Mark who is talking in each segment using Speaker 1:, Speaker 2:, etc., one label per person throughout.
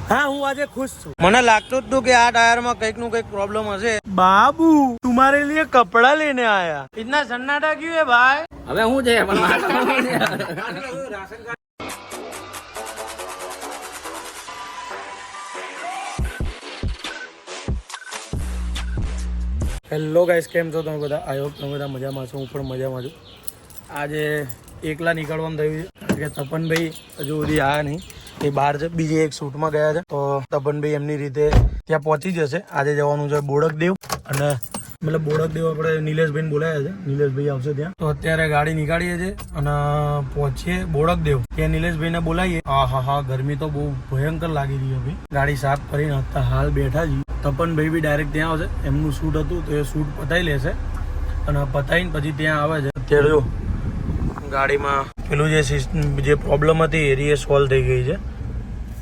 Speaker 1: हाँ हूँ आज खुश छू મને લાગતું હતું કે આ ટાયર માં કઈક નું કઈક પ્રોબ્લેમ હશે બાબू तुम्हारे लिए कपड़ा लेने आया इतना सन्नाटा क्यों है भाई
Speaker 2: હવે હું છે
Speaker 1: હેલો ગાઈસ કેમ છો તમે બધા આઈ હોપ તમે બધા મજામાં છો હું પણ મજામાં છું આજે એકલા નીકળવાનું થયું છે કે તપનભાઈ હજુ સુધી આવ્યા નહીં એ બહાર છે બીજી એક શૂટમાં ગયા છે તો તપનભાઈ એમની રીતે ત્યાં પહોંચી જશે આજે જવાનું છે બોડકદેવ અને મતલબ બોડકદેવ આપણે નિલેશભાઈને બોલાયા છે નિલેશભાઈ આવશે ત્યાં તો અત્યારે ગાડી નીકાળીએ છીએ અને પહોંચીએ બોડકદેવ ત્યાં નિલેશભાઈને બોલાવીએ હા ગરમી તો બહુ ભયંકર લાગી રહી હતી ગાડી સાફ કરીને હતા હાલ બેઠા છીએ તપનભાઈ બી ડાયરેક્ટ ત્યાં આવશે એમનું શૂટ હતું તો એ શૂટ પતાવી લેશે અને પતાવીને પછી ત્યાં આવે છે અત્યારે જો ગાડીમાં પેલું જે પ્રોબ્લેમ હતી એ સોલ્વ થઈ ગઈ છે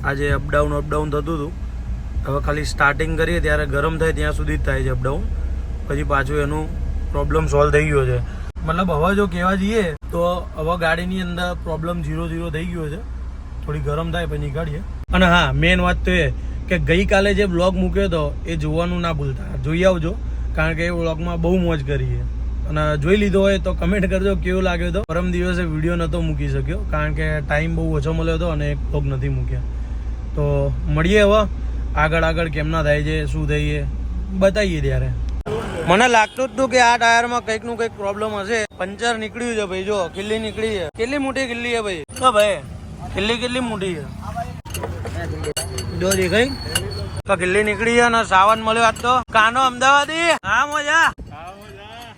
Speaker 1: આજે અપડાઉન થતું હતું હવે ખાલી સ્ટાર્ટિંગ કરીએ ત્યારે ગરમ થાય ત્યાં સુધી જ થાય છે અપડાઉન પછી પાછું એનું પ્રોબ્લેમ સોલ્વ થઈ ગયો છે મતલબ હવે જો કહેવા જઈએ તો હવે ગાડીની અંદર પ્રોબ્લેમ 0-0 થઈ ગયો છે થોડી ગરમ થાય પછી નીકાળીએ અને હા મેઇન વાત તો એ કે ગઈકાલે જે બ્લોગ મૂક્યો હતો એ જોવાનું ના ભૂલતા જોઈ આવજો કારણ કે એ બ્લોગમાં બહુ મોજ કરી છે અને જોઈ લીધો હોય તો કમેન્ટ કરજો કેવો લાગ્યો હતો પરમ દિવસે વિડીયો નહોતો મૂકી શક્યો કારણ કે ટાઈમ બહુ ઓછો મળ્યો હતો અને એક બ્લોગ નથી મૂક્યા તો મળીએ હવે આગળ કેમના થાય છે શું થઈએ બતાવીએ ત્યારે મને લાગતું હતું કે આ ટાયરમાં કંઈક નું કંઈક પ્રોબ્લેમ હશે પંચર નીકળ્યું છે ભાઈ જો કિલ્લી નીકળી છે કેટલી મોટી કિલ્લી છે ભાઈ તો ભાઈ કિલ્લી કેટલી મોટી છે જો દેખાઈ તો કિલ્લી નીકળી છે અને સાવન મળ્યો આજ તો કાનો અમદાવાદી હા મજા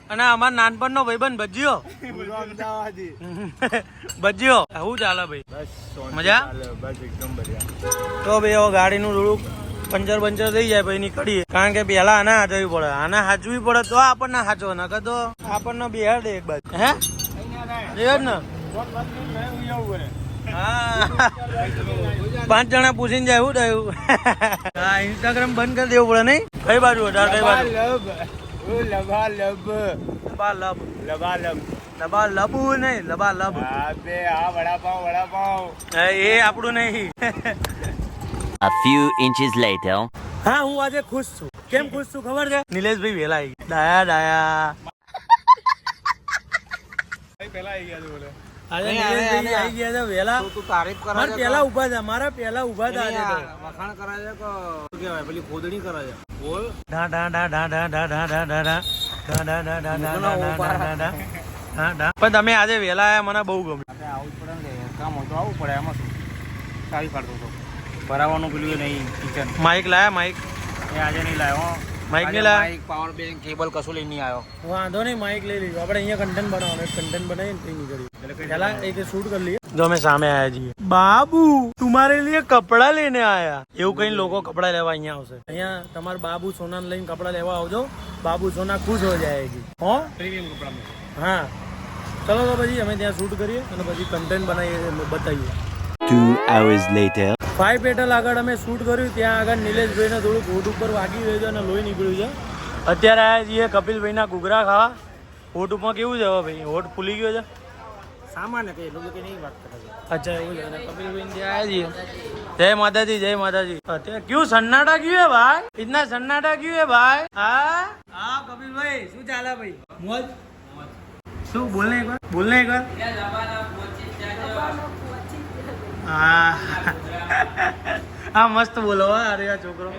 Speaker 1: અને અમાર નાનપણનો ભાઈબંધ ભજીયો ભજીયો શું ચાલે ભાઈ મજા તો ભાઈ હવે ગાડીનું થોડુંક પંચર થઈ જાય પછી નીકળીએ કારણ કે પેલા આને હાચવી પડે આને હાચવી પડે તો આપણને હાચવો નકર તો આપણને બિહાર દે એક બાજુ હે એ જ ને હા 5 જણા પૂછીને જાય શું થયું હા ઇન્સ્ટાગ્રામ બંધ કરી દેવું પડે નહીં કઈ બાજુ હતા કઈ બાજુ એ આપણું નહીં
Speaker 3: A few inches later.
Speaker 1: હા હું આજે ખુશ છું કેમ ખુશ છું ખબર છે નિલેશભાઈ વેલા આવી ગયા ડાયા પેલા આવી ગયા બોલે આજે નિલેશભાઈ આવી ગયા છે વેલા
Speaker 2: તું તારીફ કરે
Speaker 1: મારા પેલા ઉભા હતા મારા પેલા ઉભા હતા આજે
Speaker 2: વખાણ કરે છે કે શું કહેવાય પેલી ખોદણી કરે છે બોલ
Speaker 1: ડા ડા ડા ડા ડા ડા ડા ડા ડા ડા ડા ડા ડા ડા ડા ડા પણ તમે આજે વેલા આયા મને બહુ ગમ્યું
Speaker 2: આવું જ પડે ને કામ હોય તો આવવું પડે એમાં શું સારી કાઢતો હતો ભરાવાનું પેલું નહીં કિચન
Speaker 1: માઇક લાયા માઇક
Speaker 2: એ આજે નહીં લાવ્યો
Speaker 1: માઇક નહીં લાયા
Speaker 2: માઇક પાવર બેંક કેબલ કશું લઈને નહીં આવ્યો
Speaker 1: વાંધો નહીં માઇક લઈ લીધું આપણે અહીંયા કન્ટેન્ટ બનાવવાનું કન્ટેન્ટ બનાવીને પછી નીકળ્યું પહેલા એક શૂટ કરી લઈએ જો અમે સામે આયા છીએ બાબू तुम्हारे लिए कपड़ा लेने आया એવું કઈ લોકો કપડા લેવા અહીંયા આવશે અહીંયા તમારા બાબू સોના લઈને કપડા લેવા આવજો બાબू સોના ખુશ હો જાયેગી હો
Speaker 2: પ્રીમિયમ કપડામાં
Speaker 1: હા ચલો તો પછી અમે ત્યાં શૂટ કરીએ અને પછી કન્ટેન્ટ બનાવીએ બતાવીએ
Speaker 3: 2 hours later.
Speaker 1: 5 પેટલ આગળ અમે શૂટ કર્યું ત્યાં આગળ નિલેશભાઈને થોડુંક હોઠ ઉપર વાગી ગયું છે અને લોહી નીકળ્યું છે અત્યારે આવ્યા છીએ કપિલભાઈના ઘૂઘરા ખાવા હોઠ ઉપર કેવું છે હવે ભાઈ હોઠ ફૂલી ગયો છે
Speaker 2: સામાન્ય કઈ લોકો કે નહીં વાત કરે છે
Speaker 1: अच्छा એવું છે અને કપિલભાઈ ત્યાં આવ્યા છીએ जय माताजी અત્યારે क्यों सन्नाटा क्यों है भाई इतना सन्नाटा क्यों है भाई हाँ कपिलभाई શું ચાલે ભાઈ મોજ શું બોલને એક વાર હા મસ્ત બોલો અરે આ છોકરો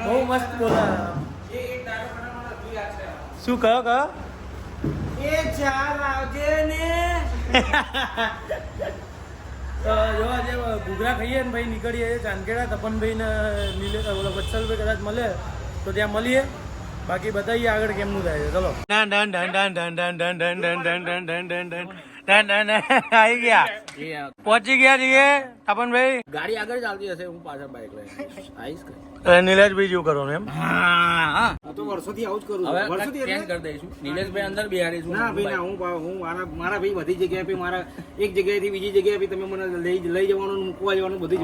Speaker 1: બહુ મસ્ત બોલે શું કહો એ ચાર આવજે ને તો જો આજે ઘૂઘરા ખાઈએ ને ભાઈ નીકળીએ ચાંદખેડા તપનભાઈ ને વત્સલભાઈ કદાચ મળે તો ત્યાં મળીએ બાકી બતાવીએ આગળ કેમનું થાય છે ચલો આવી ગયા પહોંચી ગયા છીએ તપનભાઈ
Speaker 2: ગાડી આગળ ચાલતી હશે હું પાછળ બાઇક લઈને આવીશ
Speaker 1: નિલેશભાઈ જેવું કરવાનું એમ
Speaker 2: હું તો વર્ષોથી આવું જ કરું છું વર્ષોથી ચેન્જ કરી દઈશું નિલેશભાઈ અંદર બિહારીશું ના ભાઈ ના હું મારા ભાઈ બધી જગ્યાએ ભાઈ મારા એક જગ્યાએથી બીજી જગ્યાએ તમે મને લઈ જવાનું મૂકવા જવાનું બધી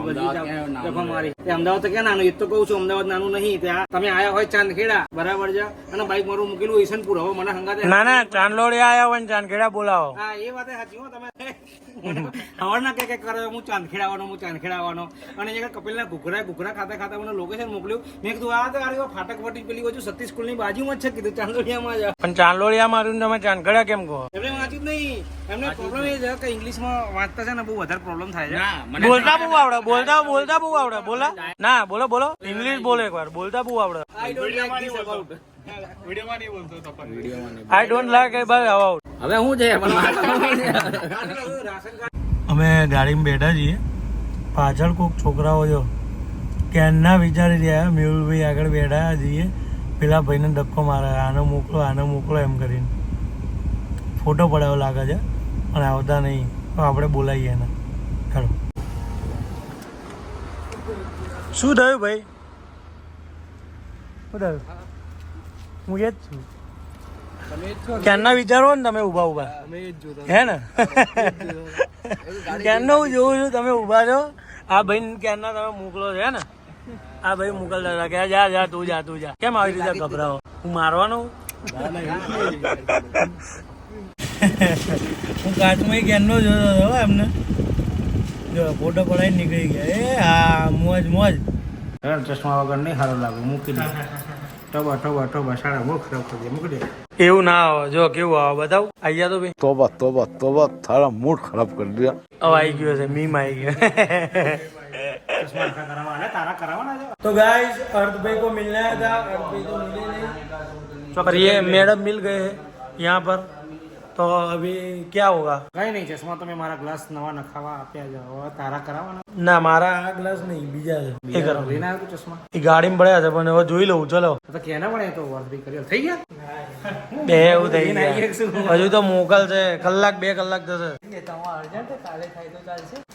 Speaker 2: મારી અમદાવાદ તો ક્યાં નાનું એ તો કહું છું અમદાવાદ નાનું નહીં ત્યાં તમે આયા હોય ચાંદખેડા બરાબર છે અને બાઇક મારું મૂકેલું ઈશનપુર હવે મને હંગાતે
Speaker 1: ના ચાંદલોડિયા આયા હોય ચાંદખેડા બોલાવો
Speaker 2: હા એ વાત વાત સાચી હો તમે હવારના કે કરે હું ચાંદખેડાવાનો અને અહીંયા કપિલના ઘૂઘરા ખાતા મને લોકેશન મોકલ્યું. મેં કીધું આ તો ફાટક વટી પેલી બાજુ સતીશ સ્કૂલની બાજુમાં જ છે કીધું ચાંદોડિયામાં જ.
Speaker 1: પણ ચાંદોડિયા મારું તમે ચાંદખેડા કેમ કહો?
Speaker 2: એમને વાંચ્યું જ નહીં. એમને પ્રોબ્લેમ એ છે કે ઇંગ્લિશમાં વાંચતા છે ને બહુ વધારે પ્રોબ્લેમ થાય છે.
Speaker 1: બોલતા બહુ આવડે બોલા ના બોલો ઇંગ્લિશ બોલો એકવાર. બોલતા બહુ આવડે.
Speaker 2: I don't like this about.
Speaker 1: I don't like about.
Speaker 2: હવે હું છે
Speaker 1: અમે ગાડીમાં બેઠા છીએ, પાછળ કોઈક છોકરાઓ જો ક્યારના વિચારી રહ્યા. મેહુલભાઈ આગળ બેઠા છીએ, પેલા ભાઈને ધક્કો મારે, આને મોકલો એમ કરીને. ફોટો પડાયો લાગે છે પણ આવતા નહીં. તો આપણે બોલાવીએ એને. ચાલો, શું થયું ભાઈ? શું થયું? હું એ જ છું. ક્યારના વિચારો ને તમે ઉભા હે ને? ક્યારનો હું જોઉં છું તમે ઉભા છો. આ ભાઈ ક્યારના તમે મોકલો છે ને? આ ભાઈ મોકલતા હતા કે જા તું જા. કેમ આવી રીતે ગભરાવો? હું મારવાનો? હું કાચમાં ક્યારનો જોતો હતો એમને. જો ફોટો પડાવી નીકળી ગયા. એ હા, મોજ.
Speaker 2: ચશ્મા વગર નહીં સારું લાગે. મૂકી દે. ટોબા સાડા બહુ ખરાબ કરી દે. મૂકી દે.
Speaker 1: એવું ના આવે. જો કેવું આવે બતાવ. અહીંયા તો ભાઈ
Speaker 4: तोबा थारा मूड खराब कर दिया.
Speaker 1: હવે આવી ગયો છે, મીમ આવી ગયો. तो गाइस अर्थ भाई को मिलना था, अर्थ भाई तो मिले नहीं, पर ये मैडम मिल गए हैं यहाँ पर. तो अभी क्या होगा?
Speaker 2: કઈ નહીં, ચશ્મા તમે મારા ગ્લાસ નવા નખાવા આપ્યા જાઓ. હવે તારા કરાવવાના.
Speaker 1: ના, મારા આ ગ્લાસ નહીં, બીજા છે. એ કરો.
Speaker 2: લઈને આવ્યો તું ચશ્મા?
Speaker 1: એ ગાડીમાં પડ્યા છે પણ હવે જોઈ લઉં. ચલો
Speaker 2: તો કેના પડે તો વર્ધી કર્યો થઈ ગયા.
Speaker 1: બે એવું થઈ ગયા. હજુ તો મોકલ છે, કલાક 2 કલાક થશે.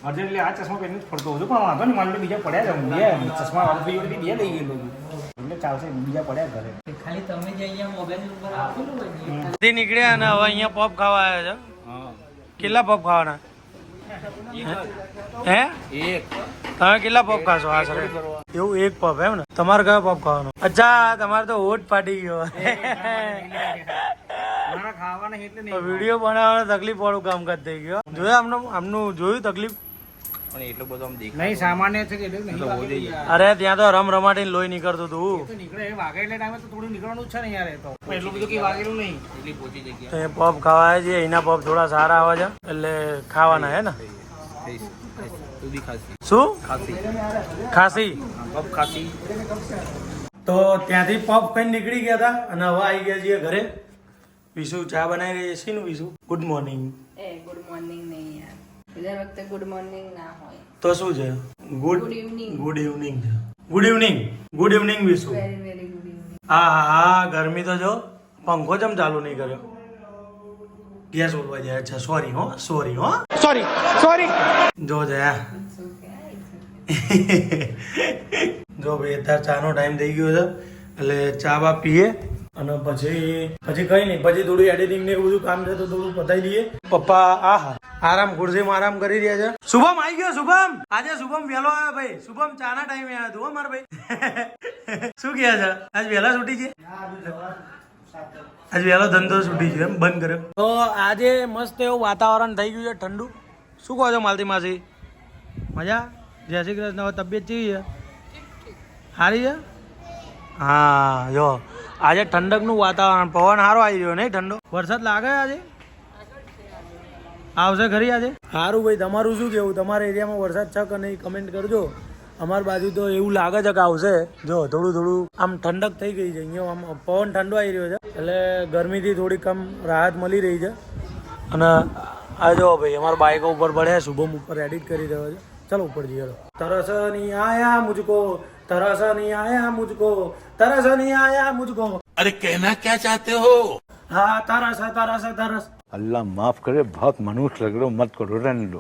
Speaker 2: અર્જન્ટલી આ ચશ્મા પહેરીને જ ફરતો હતો પણ વાંધો નહીં, મારે બીજા પડ્યા છે. બે ચશ્મા વર્ધી બે લઈ ગયેલો એટલે ચાલશે. બીજા પડ્યા ઘરે.
Speaker 1: નીકળ્યા અને હવે અહીંયા પોપ ખાવા આવ્યા છે. કેટલા પોપ ખાવાના? હે, તમે કેટલા પોપ ખાશો? આ સર એવું એક પોપ એમ ને? તમારે કયો પોપ ખાવાનો? અચ્છા, તમારે તો ઓટ ફાટી ગયો.
Speaker 2: ખાવાના એટલે
Speaker 1: વિડીયો બનાવવાનો તકલીફ વાળું કામકાજ થઈ ગયો. જોયું આમનું જોયું તકલીફ?
Speaker 2: એટલું બધું નહીં, સામાન્ય છે કે
Speaker 1: અરે ત્યાં તો રમાટીને લોહી નીકળતું હતું.
Speaker 2: નીકળે વાગે એટલે ટાઈમે તો થોડું નીકળવાનું છે ને યાર. તો એટલું બધું કઈ વાગેલું નહીં. એટલી પહોંચી જગ્યા
Speaker 1: તો એ પોપ ખાવા છે. એના પોપ થોડા સારા આવે છે એટલે ખાવાના હે ને? શું ખાસી? તો ત્યાંથી પોપ ખાઈને નીકળી ગયા હતા અને હવે આવી ગયા છીએ ઘરે. વિશુ ચા બનાવી રહી છે. શીનું વિશુ? Good morning.
Speaker 5: ગુડ મોર્નિંગ નહીં યાર, બીજા વખતે ગુડ મોર્નિંગ ના હોય.
Speaker 1: તો શું છે? ગુડ ઇવનિંગ છે. Good evening Vishu.
Speaker 5: Very very good evening.
Speaker 1: હા, ગરમી તો જો. પંખો ચમ ચાલુ નહીં કર્યો? ગેસ ઓલવા જાય. અચ્છા, સોરી જો જયા. જો ભાઈ અત્યારે ચાનો ટાઈમ થઈ ગયો છે એટલે ચા બા પીએ અને પછી કઈ નહીં, પછી થોડું એડિટિંગ ને એવું બધું કામ છે તો થોડું પતાવી દઈએ. પપ્પા આરામ ખુરશીમાં આરામ કરી રહ્યા છે. શુભમ આવી ગયો. શુભમ આજે શુભમ વહેલો આવ્યો ભાઈ. શુભમ ચાના ટાઈમે આવ્યો હતો મારા ભાઈ. શું કહે છે? આજ વહેલા છૂટી છે? આજ વહેલો ધંધો છૂટી છે એમ, બંધ કર્યો. તો આજે મસ્ત એવું વાતાવરણ થઈ ગયું છે, ઠંડુ. શું કહો છો માલતી માસી? મજા? જય શ્રી કૃષ્ણ. હવે તબિયત કેવી છે? સારી છે? હા, જો આજે ઠંડકનું વાતાવરણ, પવન સારો આવી રહ્યો નહીં? ઠંડો વરસાદ લાગે આજે? આવશે ખરી આજે? સારું ભાઈ, તમારું શું કેવું? તમારા એરિયામાં વરસાદ છે કે નહીં કમેન્ટ કરજો. અમારી બાજુ તો એવું લાગે છે કે આવશે. જો થોડું આમ ઠંડક થઈ ગઈ છે અહીંયા. આમ પવન ઠંડો આવી રહ્યો છે એટલે ગરમીથી થોડીક આમ રાહત મળી રહી છે. અને આ જો ભાઈ અમારા બાઈકો ઉપર પડ્યા, શુભમ ઉપર એડિટ કરી રહ્યો છે. ચલો ઉપર જઈએ. तरस नहीं आया मुझको, तरस नहीं आया मुझको, तरस नहीं आया मुझको.
Speaker 6: अरे कहना क्या चाहते हो?
Speaker 1: हाँ, तरस.
Speaker 4: अल्लाह माफ करे, बहुत मनुष्य लग रहे हो, मत करो, रहने दो,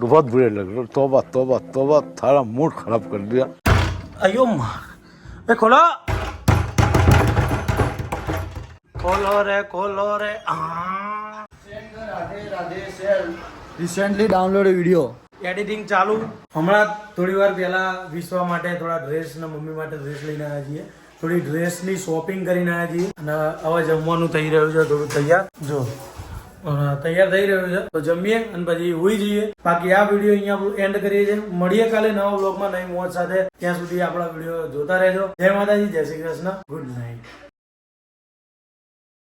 Speaker 4: बहुत बुरे लग रहे हो. तोबा थारा मूड खराब कर दिया.
Speaker 1: अयो खोलो रे.
Speaker 7: रिसेंटली डाउनलोड वीडियो
Speaker 1: એડિટિંગ ચાલુ. હમણાં થોડી વાર પહેલા વિશ્વા માટે થોડા ડ્રેસ ને મમ્મી માટે ડ્રેસ લઈને આવ્યા છીએ. થોડી ડ્રેસની શોપિંગ કરીને આવ્યા છીએ અને હવે જમવાનું થઈ રહ્યું છે થોડું તૈયાર. જો તૈયાર થઈ રહ્યું છે તો જમીએ અને પછી હોઈ જઈએ. બાકી આ વિડીયો અહીંયા એન્ડ કરીએ છીએ. મળીએ કાલે નવા બ્લોગમાં નવી મોજ સાથે. ત્યાં સુધી આપણા વિડીયો જોતા રહેજો. જય માતાજી, જય શ્રી કૃષ્ણ, ગુડ નાઇટ.